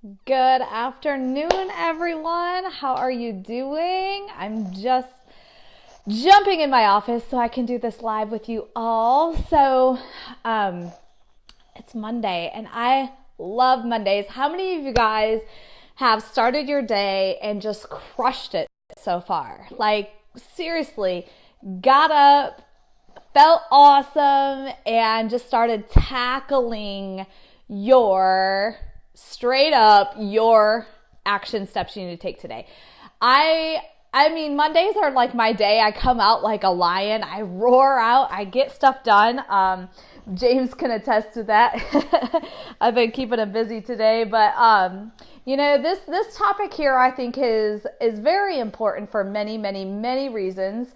Good afternoon, everyone. How are you doing? I'm just jumping in my office so I can do this live with you all. It's Monday and I love Mondays. How many of you guys have started your day and just crushed it so far? Like, seriously, got up, felt awesome, and just started tackling your action steps you need to take today. I mean, Mondays are like my day. I come out like a lion. I roar out. I get stuff done. James can attest to that. I've been keeping him busy today, but this topic here I think is very important for many reasons,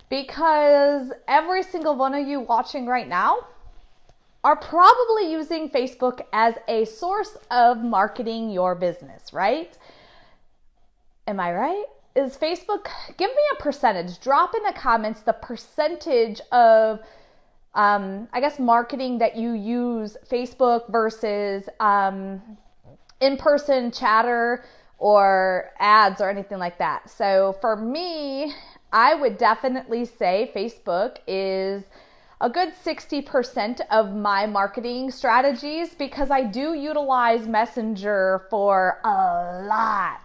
because every single one of you watching right now are probably using Facebook as a source of marketing your business, right? Am I right? Is Facebook, give me a percentage, drop in the comments the percentage of, marketing that you use Facebook versus in-person chatter or ads or anything like that. So for me, I would definitely say Facebook is a good 60% of my marketing strategies, because I do utilize Messenger for a lot.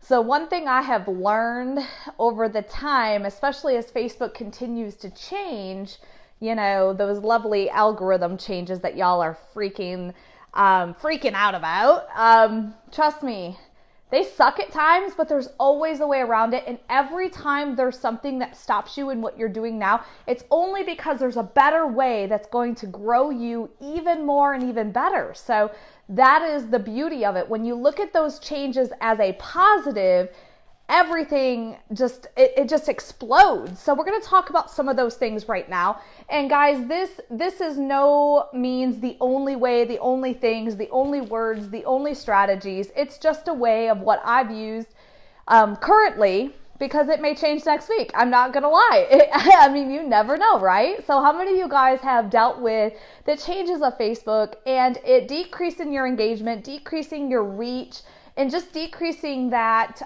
So one thing I have learned over the time, especially as Facebook continues to change, those lovely algorithm changes that y'all are freaking out about. Trust me, they suck at times, but there's always a way around it. And every time there's something that stops you in what you're doing now, it's only because there's a better way that's going to grow you even more and even better. So that is the beauty of it. When you look at those changes as a positive, everything just explodes. So we're going to talk about some of those things right now. And guys, this is no means the only way, the only things, the only words, the only strategies. It's just a way of what I've used currently, because it may change next week. I'm not going to lie. I mean, you never know, right? So how many of you guys have dealt with the changes of Facebook and it decreasing your engagement, decreasing your reach, and just decreasing that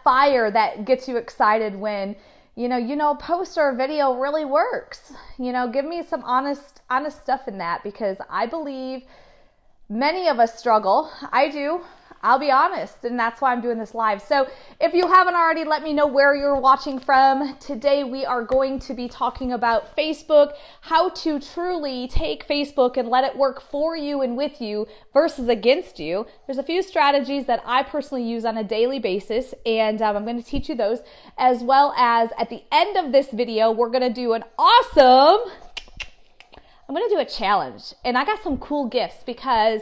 fire that gets you excited when, a post or a video really works? Give me some honest stuff in that, because I believe many of us struggle. I do. I'll be honest, and that's why I'm doing this live. So if you haven't already, let me know where you're watching from. Today we are going to be talking about Facebook, how to truly take Facebook and let it work for you and with you versus against you. There's a few strategies that I personally use on a daily basis, and I'm going to teach you those, as well as at the end of this video, we're going to do I'm going to do a challenge, and I got some cool gifts, because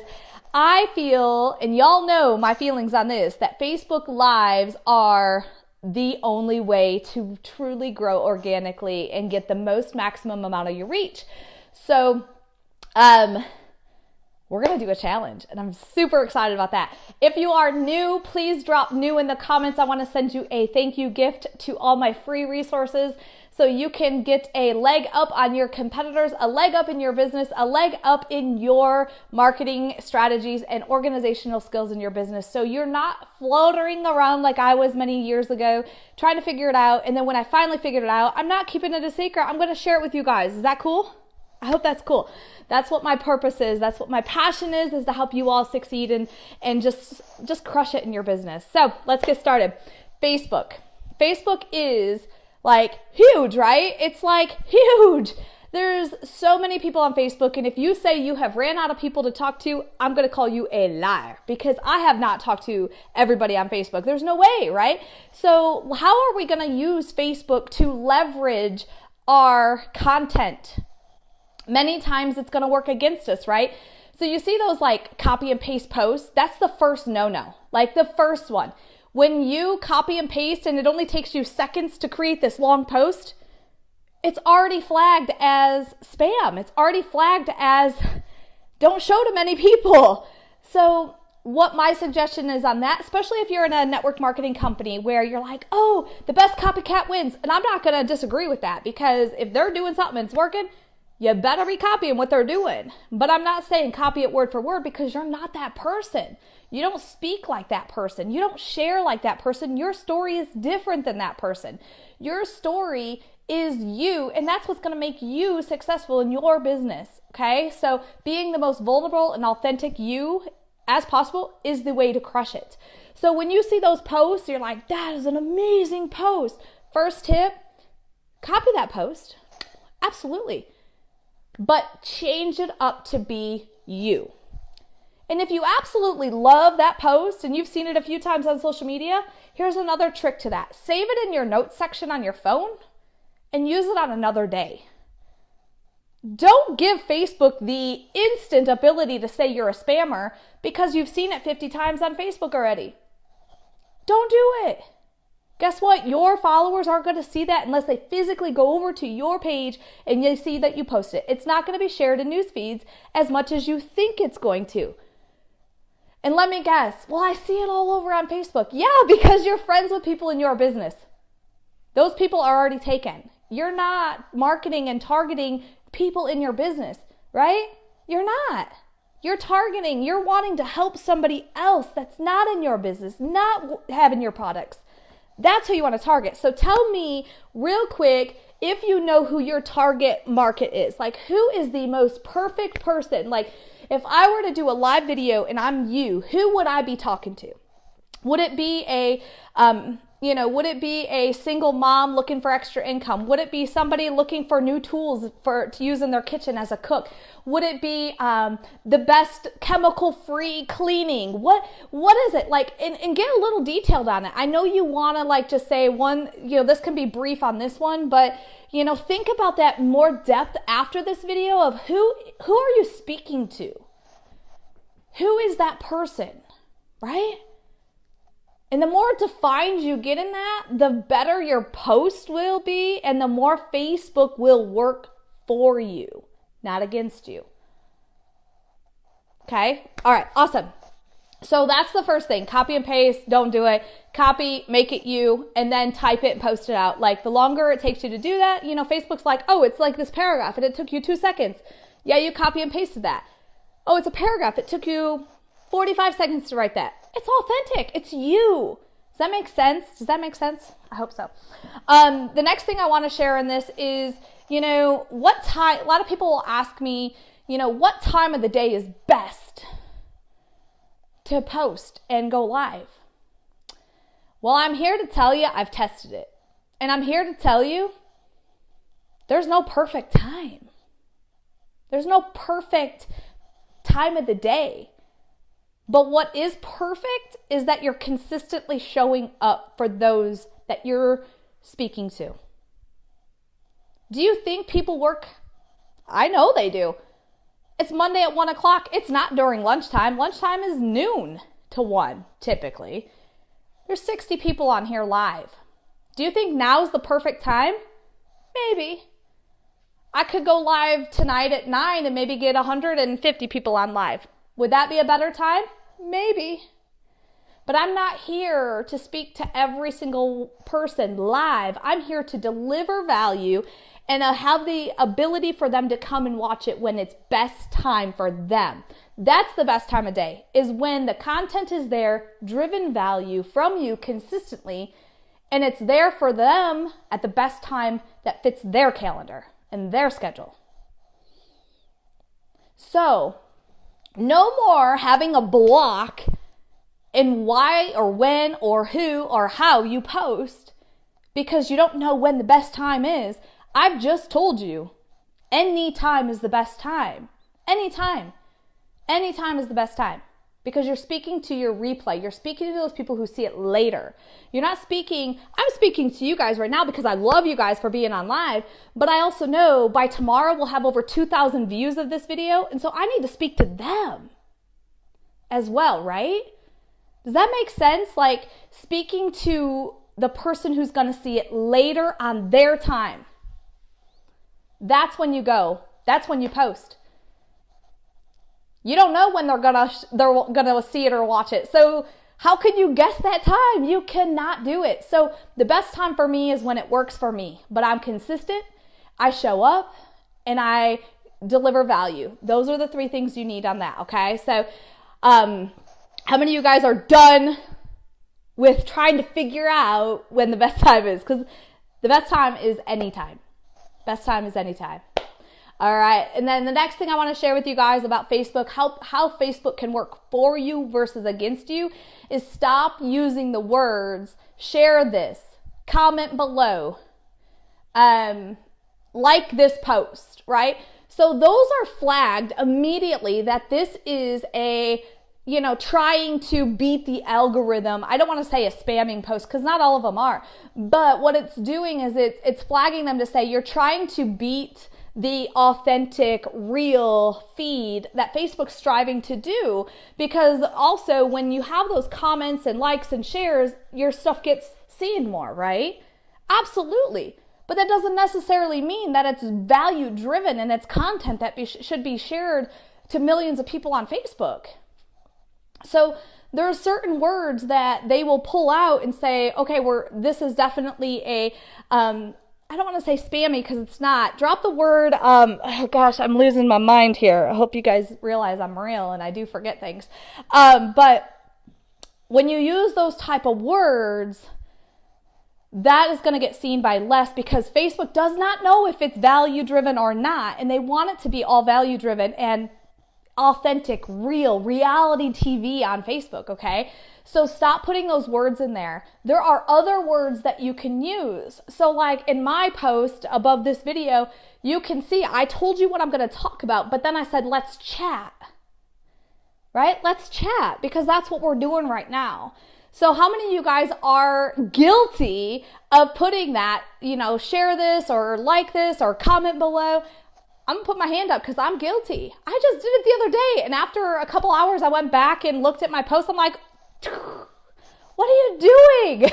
I feel, and y'all know my feelings on this, that Facebook Lives are the only way to truly grow organically and get the most maximum amount of your reach. So, we're going to do a challenge, and I'm super excited about that. If you are new, please drop new in the comments. I want to send you a thank you gift to all my free resources, so you can get a leg up on your competitors, a leg up in your business, a leg up in your marketing strategies and organizational skills in your business. So you're not floatering around like I was many years ago, trying to figure it out. And then when I finally figured it out, I'm not keeping it a secret. I'm going to share it with you guys. Is that cool? I hope that's cool. That's what my purpose is. That's what my passion is to help you all succeed and just crush it in your business. So let's get started. Facebook. Facebook is like huge, right? It's like huge. There's so many people on Facebook, and if you say you have ran out of people to talk to, I'm going to call you a liar, because I have not talked to everybody on Facebook. There's no way, right? So how are we going to use Facebook to leverage our content? Many times it's going to work against us, right? So you see those like copy and paste posts? That's the first no-no, like the first one. When you copy and paste and it only takes you seconds to create this long post, it's already flagged as spam. It's already flagged as don't show to many people. So what my suggestion is on that, especially if you're in a network marketing company where you're like, oh, the best copycat wins. And I'm not going to disagree with that, because if they're doing something and it's working, you better be copying what they're doing. But I'm not saying copy it word for word, because you're not that person. You don't speak like that person. You don't share like that person. Your story is different than that person. Your story is you, and that's what's going to make you successful in your business, okay? So being the most vulnerable and authentic you as possible is the way to crush it. So when you see those posts, you're like, that is an amazing post. First tip, copy that post. Absolutely. But change it up to be you. And if you absolutely love that post and you've seen it a few times on social media, here's another trick to that. Save it in your notes section on your phone and use it on another day. Don't give Facebook the instant ability to say you're a spammer because you've seen it 50 times on Facebook already. Don't do it. Guess what? Your followers aren't going to see that unless they physically go over to your page and you see that you post it. It's not going to be shared in news feeds as much as you think it's going to. And let me guess, well, I see it all over on Facebook. Yeah, because you're friends with people in your business. Those people are already taken. You're not marketing and targeting people in your business, right? You're not. You're targeting, you're wanting to help somebody else that's not in your business, not having your products. That's who you want to target. So tell me real quick if you know who your target market is. Like, who is the most perfect person? Like, if I were to do a live video and I'm you, who would I be talking to? Would it be a would it be a single mom looking for extra income? Would it be somebody looking for new tools to use in their kitchen as a cook? Would it be the best chemical-free cleaning? What is it? Like, and get a little detailed on it. I know you want to like just say one, this can be brief on this one, but think about that more depth after this video of who are you speaking to? Who is that person, right? And the more defined you get in that, the better your post will be and the more Facebook will work for you, not against you. Okay? All right, awesome. So that's the first thing. Copy and paste, don't do it. Copy, make it you, and then type it and post it out. Like, the longer it takes you to do that, Facebook's like, oh, it's like this paragraph and it took you 2 seconds. Yeah, you copy and pasted that. Oh, it's a paragraph. It took you 45 seconds to write that. It's authentic. It's you. Does that make sense? I hope so. The next thing I want to share in this is, what time, a lot of people will ask me, what time of the day is best to post and go live? Well, I'm here to tell you I've tested it. And I'm here to tell you there's no perfect time. There's no perfect time of the day. But what is perfect is that you're consistently showing up for those that you're speaking to. Do you think people work? I know they do. It's Monday at 1 o'clock. It's not during lunchtime. Lunchtime is noon to 1, typically. There's 60 people on here live. Do you think now's the perfect time? Maybe. I could go live tonight at 9 and maybe get 150 people on live. Would that be a better time? Maybe. But I'm not here to speak to every single person live. I'm here to deliver value and have the ability for them to come and watch it when it's best time for them. That's the best time of day, is when the content is there, driven value from you consistently, and it's there for them at the best time that fits their calendar and their schedule. So, no more having a block in why or when or who or how you post because you don't know when the best time is. I've just told you, any time is the best time. Anytime. Anytime is the best time because you're speaking to your replay. You're speaking to those people who see it later. You're not speaking, I'm speaking to you guys right now because I love you guys for being on live, but I also know by tomorrow we'll have over 2,000 views of this video, and so I need to speak to them as well, right? Does that make sense? Like speaking to the person who's going to see it later on their time. That's when you go. That's when you post. You don't know when they're gonna see it or watch it. So how can you guess that time? You cannot do it. So the best time for me is when it works for me. But I'm consistent. I show up and I deliver value. Those are the 3 things you need on that, okay? So how many of you guys are done with trying to figure out when the best time is? Because the best time is anytime. Best time is anytime. All right, and then the next thing I want to share with you guys about Facebook, how Facebook can work for you versus against you, is stop using the words, share this, comment below, like this post, right? So those are flagged immediately that this is a, trying to beat the algorithm. I don't want to say a spamming post because not all of them are, but what it's doing is it's flagging them to say you're trying to beat the authentic, real feed that Facebook's striving to do, because also when you have those comments and likes and shares, your stuff gets seen more, right? Absolutely. But that doesn't necessarily mean that it's value driven and it's content that should be shared to millions of people on Facebook. So there are certain words that they will pull out and say, okay, this is definitely a, I don't want to say spammy because it's not. Drop the word, oh gosh, I'm losing my mind here. I hope you guys realize I'm real and I do forget things. But when you use those type of words, that is going to get seen by less because Facebook does not know if it's value driven or not. And they want it to be all value driven and authentic, real, reality TV on Facebook, okay? So stop putting those words in there. There are other words that you can use. So like in my post above this video, you can see I told you what I'm going to talk about, but then I said, let's chat, right? Let's chat because that's what we're doing right now. So how many of you guys are guilty of putting that, share this or like this or comment below? I'm gonna put my hand up because I'm guilty. I just did it the other day. And after a couple hours, I went back and looked at my post. I'm like, what are you doing?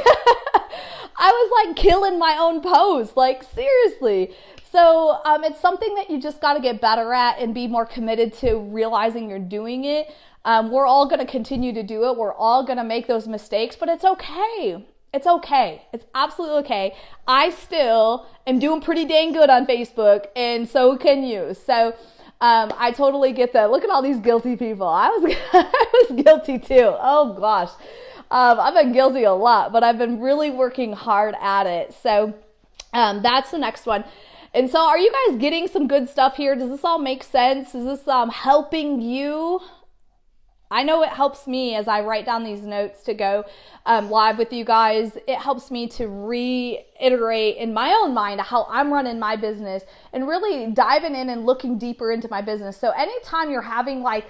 I was like killing my own post, like seriously. So it's something that you just got to get better at and be more committed to realizing you're doing it. We're all going to continue to do it. We're all going to make those mistakes, but it's okay. It's okay. It's absolutely okay. I still am doing pretty dang good on Facebook, and so can you. So I totally get that. Look at all these guilty people. I was guilty too. Oh gosh. I've been guilty a lot, but I've been really working hard at it. So that's the next one. And so are you guys getting some good stuff here? Does this all make sense? Is this helping you? I know it helps me as I write down these notes to go live with you guys. It helps me to reiterate in my own mind how I'm running my business and really diving in and looking deeper into my business. So anytime you're having like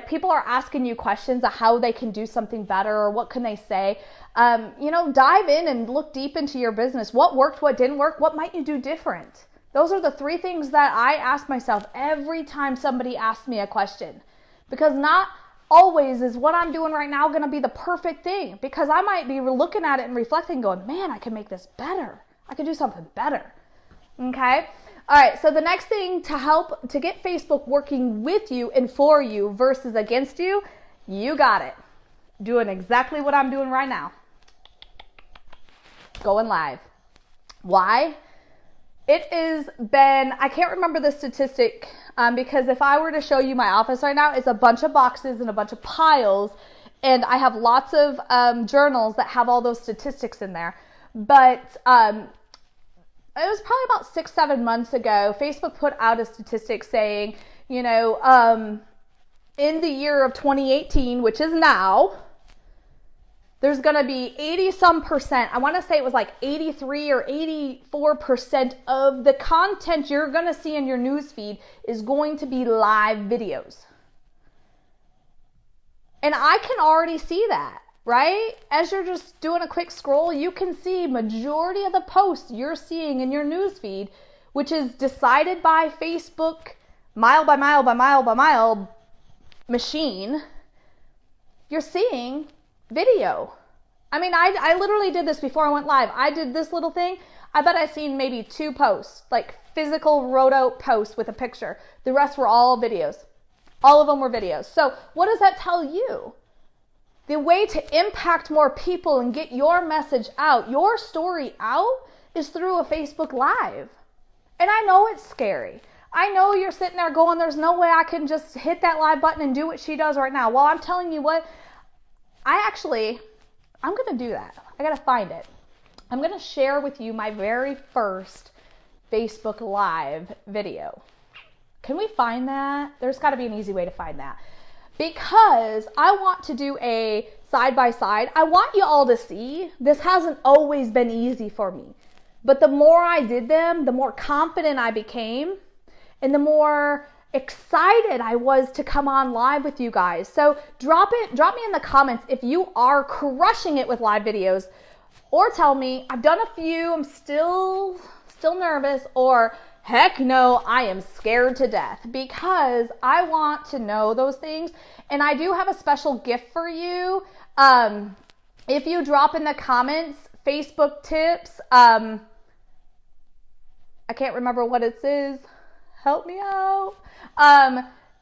people are asking you questions of how they can do something better or what can they say, dive in and look deep into your business. What worked, what didn't work, what might you do different? Those are the 3 things that I ask myself every time somebody asks me a question, because not always is what I'm doing right now going to be the perfect thing, because I might be looking at it and reflecting going, man, I can make this better. I can do something better. Okay. All right. So the next thing to help to get Facebook working with you and for you versus against you, you got it. Doing exactly what I'm doing right now. Going live. Why? It has been, I can't remember the statistic, because if I were to show you my office right now, it's a bunch of boxes and a bunch of piles, and I have lots of journals that have all those statistics in there. But it was probably about 6-7 months ago, Facebook put out a statistic saying, in the year of 2018, which is now, there's going to be 80% I want to say it was like 83 or 84% of the content you're going to see in your newsfeed is going to be live videos. And I can already see that, right? As you're just doing a quick scroll, you can see majority of the posts you're seeing in your newsfeed, which is decided by Facebook mile by mile by mile by mile machine. You're seeing video. I mean, I literally did this before I went live. I did this little thing. I bet I've seen maybe 2 posts, like physical wrote out posts with a picture. The rest were all videos. All of them were videos. So what does that tell you? The way to impact more people and get your message out, your story out, is through a Facebook Live. And I know it's scary. I know you're sitting there going, there's no way I can just hit that live button and do what she does right now. Well, I'm telling you what, I'm going to do that. I got to find it. I'm going to share with you my very first Facebook Live video. Can we find that? There's got to be an easy way to find that. Because I want to do a side-by-side. I want you all to see this hasn't always been easy for me. But the more I did them, the more confident I became and the more excited I was to come on live with you guys. So drop me in the comments if you are crushing it with live videos, or tell me I've done a few, I'm still nervous, or heck no, I am scared to death, because I want to know those things. And I do have a special gift for you. If you drop in the comments Facebook tips, I can't remember what it says. Help me out.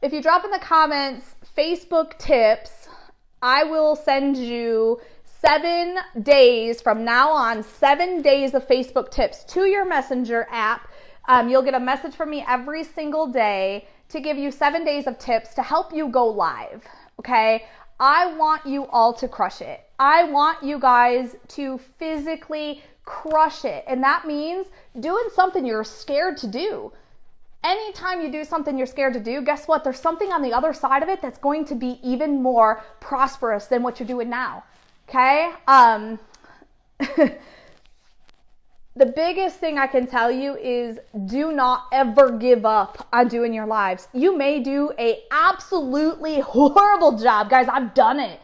If you drop in the comments Facebook tips, I will send you 7 days from now on, 7 days of Facebook tips to your Messenger app. You'll get a message from me every single day to give you 7 days of tips to help you go live. Okay? I want you all to crush it. I want you guys to physically crush it. And that means doing something you're scared to do. Anytime you do something you're scared to do, guess what? There's something on the other side of it that's going to be even more prosperous than what you're doing now. Okay? The biggest thing I can tell you is do not ever give up on doing your lives. You may do a absolutely horrible job. Guys, I've done it.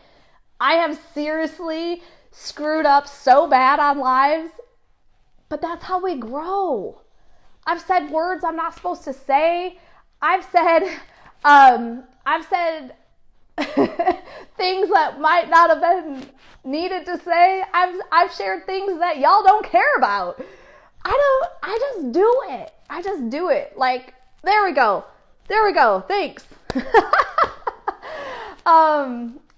I have seriously screwed up so bad on lives, but that's how we grow. I've said words I'm not supposed to say. I've said things that might not have been needed to say. I've shared things that y'all don't care about. I just do it. I just do it. Like, there we go. Thanks.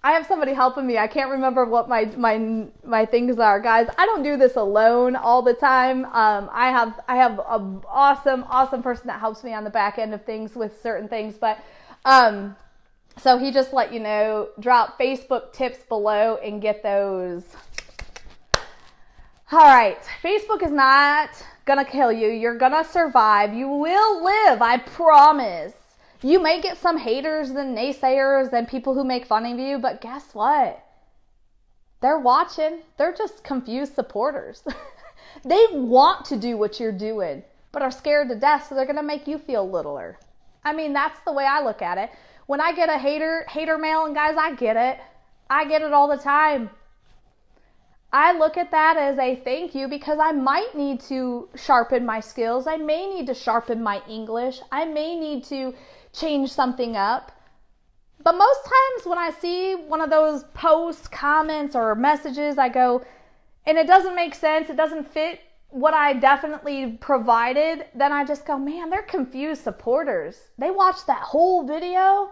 I have somebody helping me. I can't remember what my things are, guys. I don't do this alone all the time. I have an awesome person that helps me on the back end of things with certain things, but so he just let you know, drop Facebook tips below and get those. All right, Facebook is not gonna kill you. You're gonna survive. You will live, I promise. You may get some haters and naysayers and people who make fun of you, but guess what? They're watching. They're just confused supporters. They want to do what you're doing, but are scared to death, so they're gonna make you feel littler. I mean, that's the way I look at it. When I get a hater mail, and guys, I get it. I get it all the time. I look at that as a thank you, because I might need to sharpen my skills. I may need to sharpen my English. I may need to change something up. But most times when I see one of those posts, comments, or messages, I go, and it doesn't make sense, it doesn't fit what I definitely provided, then I just go, man, they're confused supporters. They watched that whole video.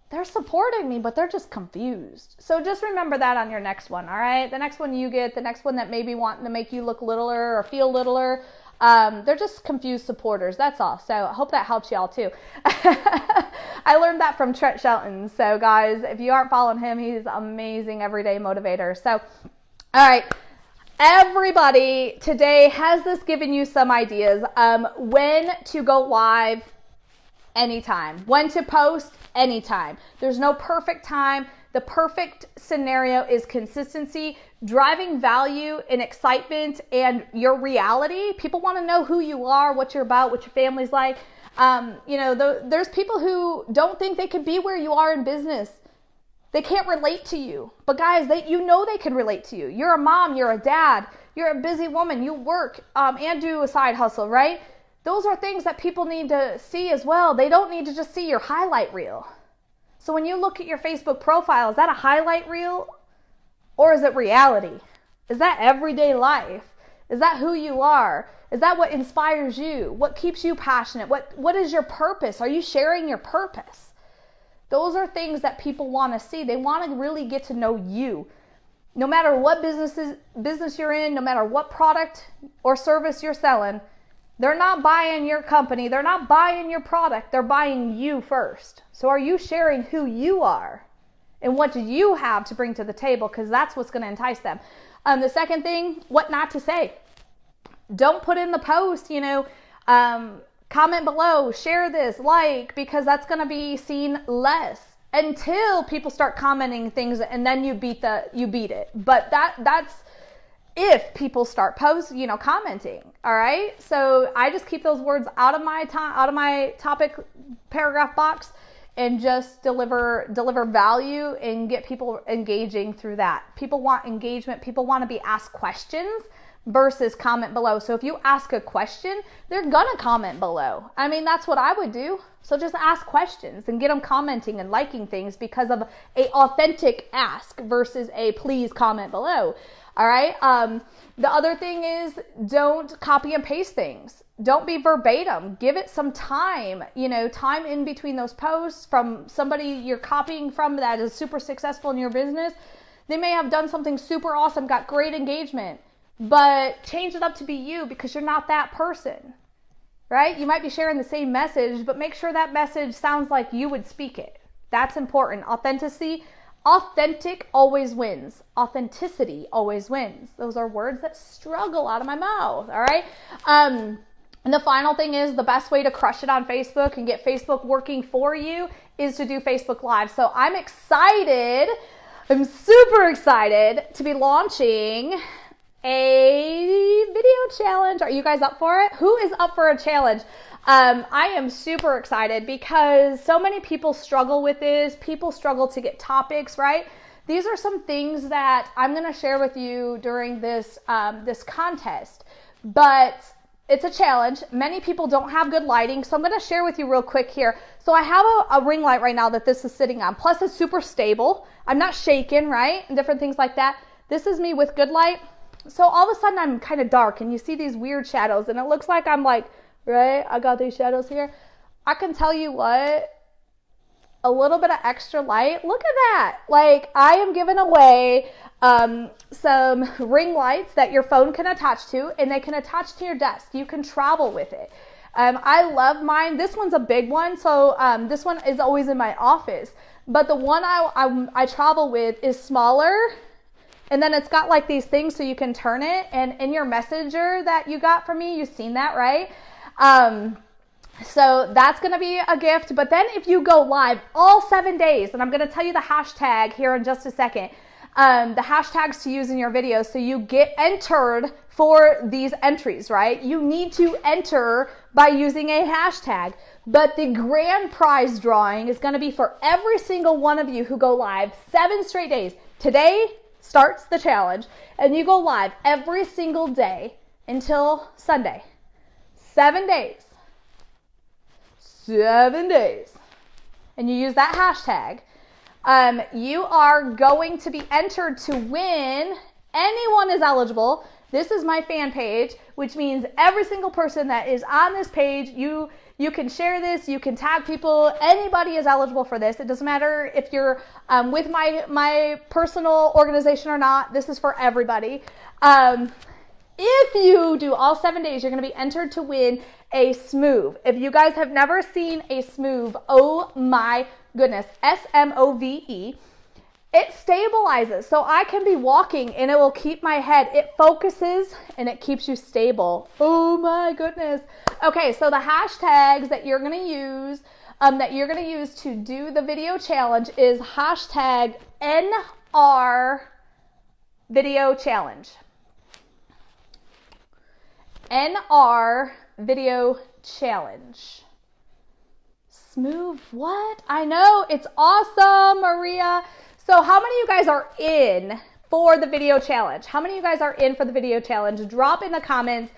They're supporting me, but they're just confused. So just remember that on your next one, all right? The next one you get, the next one that maybe wanting to make you look littler or feel littler, they're just confused supporters. That's all. So I hope that helps y'all too. I learned that from Trent Shelton. So guys, if you aren't following him, he's amazing everyday motivator. So, all right. Everybody, today has this given you some ideas? When to go live? Anytime. When to post? Anytime. There's no perfect time. The perfect scenario is consistency, driving value and excitement and your reality. People want to know who you are, what you're about, what your family's like. There's people who don't think they could be where you are in business. They can't relate to you. But guys, they can relate to you. You're a mom, you're a dad, you're a busy woman, you work and do a side hustle, right? Those are things that people need to see as well. They don't need to just see your highlight reel. So when you look at your Facebook profile, is that a highlight reel or is it reality? Is that everyday life? Is that who you are? Is that what inspires you? What keeps you passionate? What is your purpose? Are you sharing your purpose? Those are things that people want to see. They want to really get to know you. No matter what business you're in, no matter what product or service you're selling, They're not buying your company. They're not buying your product. They're buying you first. So are you sharing who you are and what do you have to bring to the table? Because that's what's going to entice them. The second thing, what not to say. Don't put in the post, comment below, share this, like, because that's going to be seen less until people start commenting things, and then you beat it. But that's if people start commenting. All right. So I just keep those words out of my topic paragraph box and just deliver value and get people engaging through that. People want engagement. People want to be asked questions versus comment below. So if you ask a question, they're gonna comment below. I mean, that's what I would do. So just ask questions and get them commenting and liking things because of a authentic ask versus a please comment below. All right. The other thing is, don't copy and paste things. Don't be verbatim. Give it some time, time in between those posts from somebody you're copying from that is super successful in your business. They may have done something super awesome, got great engagement, but change it up to be you because you're not that person, right? You might be sharing the same message, but make sure that message sounds like you would speak it. That's important. Authentic always wins. Authenticity always wins. Those are words that struggle out of my mouth, all right? And the final thing is, the best way to crush it on Facebook and get Facebook working for you is to do Facebook Live. So I'm super excited to be launching a video challenge. Are you guys up for it? Who is up for a challenge? I am super excited because so many people struggle with this. People struggle to get topics, right? These are some things that I'm going to share with you during this contest, but it's a challenge. Many people don't have good lighting, so I'm going to share with you real quick here. So I have a ring light right now that this is sitting on. Plus it's super stable. I'm not shaking, right? And different things like that. This is me with good light. So all of a sudden I'm kind of dark and you see these weird shadows and it looks like I'm like, right, I got these shadows here. I can tell you what, a little bit of extra light, look at that. Like, I am giving away some ring lights that your phone can attach to, and they can attach to your desk. You can travel with it. I love mine. This one's a big one, so this one is always in my office. But the one I travel with is smaller. And then it's got like these things so you can turn it. And in your messenger that you got from me, you've seen that, right? So that's going to be a gift. But then if you go live all 7 days, and I'm going to tell you the hashtag here in just a second, the hashtags to use in your videos so you get entered for these entries, right? You need to enter by using a hashtag. But the grand prize drawing is going to be for every single one of you who go live 7 straight days. Today starts the challenge, and you go live every single day until Sunday. 7 days. 7 days. And you use that hashtag. You are going to be entered to win. Anyone is eligible. This is my fan page, which means every single person that is on this page, you can share this, you can tag people. Anybody is eligible for this. It doesn't matter if you're with my personal organization or not. This is for everybody. If you do all 7 days, you're going to be entered to win a Smooth. If you guys have never seen a Smooth, oh my goodness, SMOVE. It stabilizes, so I can be walking and it will keep my head. It focuses and it keeps you stable. Oh my goodness. Okay, so the hashtags that you're gonna use, to do the video challenge is hashtag NR video challenge. NR video challenge. Smooth, what? I know, it's awesome, Maria. So how many of you guys are in for the video challenge? How many of you guys are in for the video challenge? Drop in the comments.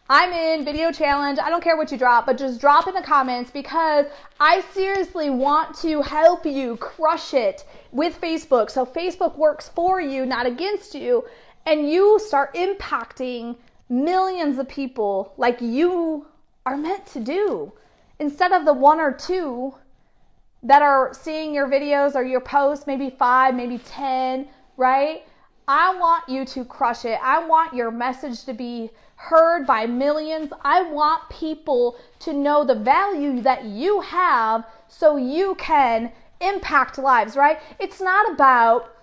I'm in video challenge. I don't care what you drop, but just drop in the comments because I seriously want to help you crush it with Facebook. So Facebook works for you, not against you, and you start impacting millions of people like you are meant to do instead of the 1 or 2 that are seeing your videos or your posts, maybe 5, maybe 10, right? I want you to crush it. I want your message to be heard by millions. I want people to know the value that you have so you can impact lives, right? It's not about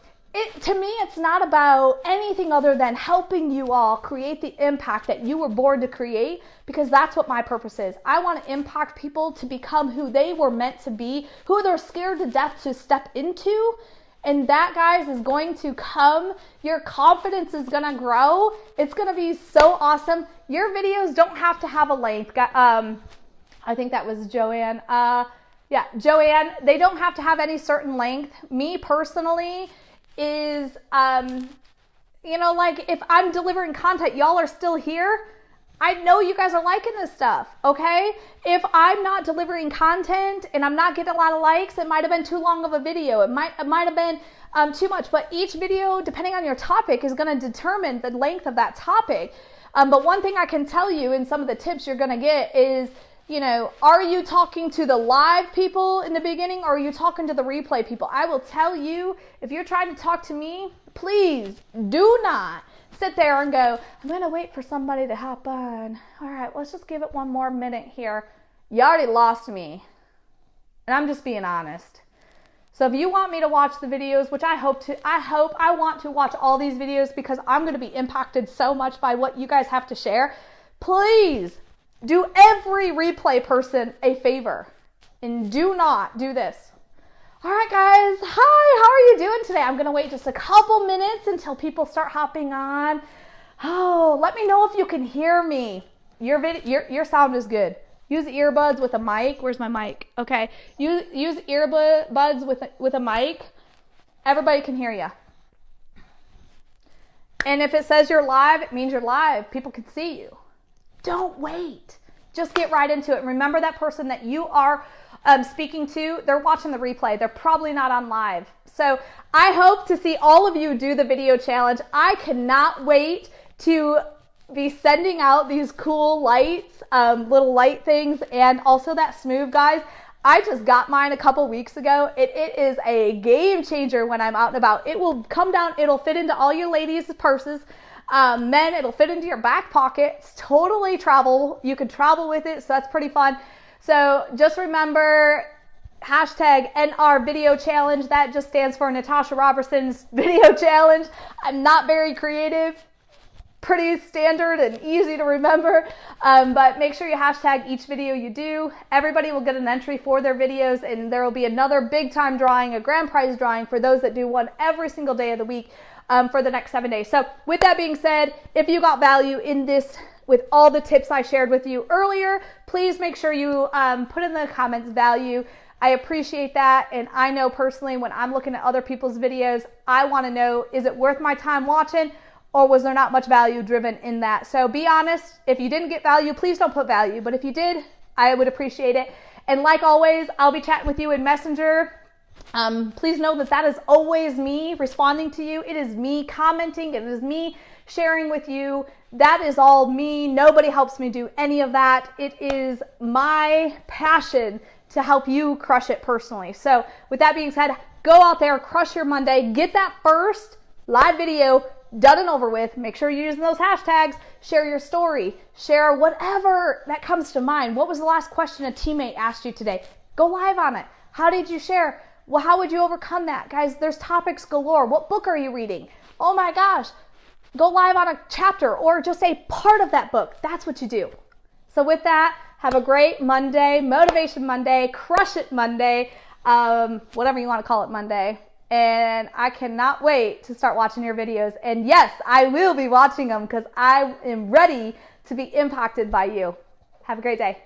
to me, it's not about anything other than helping you all create the impact that you were born to create, because that's what my purpose is. I want to impact people to become who they were meant to be, who they're scared to death to step into. And that, guys, is going to come. Your confidence is going to grow. It's going to be so awesome. Your videos don't have to have a length. I think that was Joanne. Yeah, Joanne, they don't have to have any certain length. Me personally is, like if I'm delivering content, y'all are still here, I know you guys are liking this stuff, okay? If I'm not delivering content and I'm not getting a lot of likes, it might have been too long of a video. It might have been too much, but each video, depending on your topic, is gonna determine the length of that topic. But one thing I can tell you, and some of the tips you're gonna get is, are you talking to the live people in the beginning, or are you talking to the replay people? I will tell you, if you're trying to talk to me, please do not sit there and go, I'm going to wait for somebody to hop on. All right, let's just give it one more minute here. You already lost me. And I'm just being honest. So if you want me to watch the videos, which I want to watch all these videos because I'm going to be impacted so much by what you guys have to share, please do every replay person a favor and do not do this. All right, guys. Hi, how are you doing today? I'm going to wait just a couple minutes until people start hopping on. Oh, let me know if you can hear me. Your sound is good. Use earbuds with a mic. Where's my mic? Okay. Use earbuds with a mic. Everybody can hear you. And if it says you're live, it means you're live. People can see you. Don't wait. Just get right into it. Remember that person that you are speaking to, they're watching the replay. They're probably not on live. So I hope to see all of you do the video challenge. I cannot wait to be sending out these cool lights, little light things, and also that smooth, guys. I just got mine a couple weeks ago. It is a game changer when I'm out and about. It will come down. It'll fit into all your ladies' purses. Men, it'll fit into your back pocket. It's totally travel. You can travel with it, so that's pretty fun. So just remember, hashtag NR video challenge. That just stands for Natasha Robertson's video challenge. I'm not very creative. Pretty standard and easy to remember, but make sure you hashtag each video you do. Everybody will get an entry for their videos, and there will be another big time drawing, a grand prize drawing for those that do one every single day of the week for the next 7 days. So with that being said, if you got value in this with all the tips I shared with you earlier, please make sure you put in the comments value. I appreciate that, and I know personally when I'm looking at other people's videos, I want to know, is it worth my time watching? Or was there not much value driven in that? So be honest. If you didn't get value, please don't put value. But if you did, I would appreciate it. And like always, I'll be chatting with you in Messenger. Please know that is always me responding to you. It is me commenting. It is me sharing with you. That is all me. Nobody helps me do any of that. It is my passion to help you crush it personally. So with that being said, go out there, crush your Monday, get that first live video done and over with. Make sure you're using those hashtags. Share your story. Share whatever that comes to mind. What was the last question a teammate asked you today? Go live on it. How did you share? Well, how would you overcome that? Guys, there's topics galore. What book are you reading? Oh my gosh. Go live on a chapter or just a part of that book. That's what you do. So with that, have a great Monday, Motivation Monday, Crush It Monday, whatever you want to call it Monday. And I cannot wait to start watching your videos. And yes, I will be watching them because I am ready to be impacted by you. Have a great day.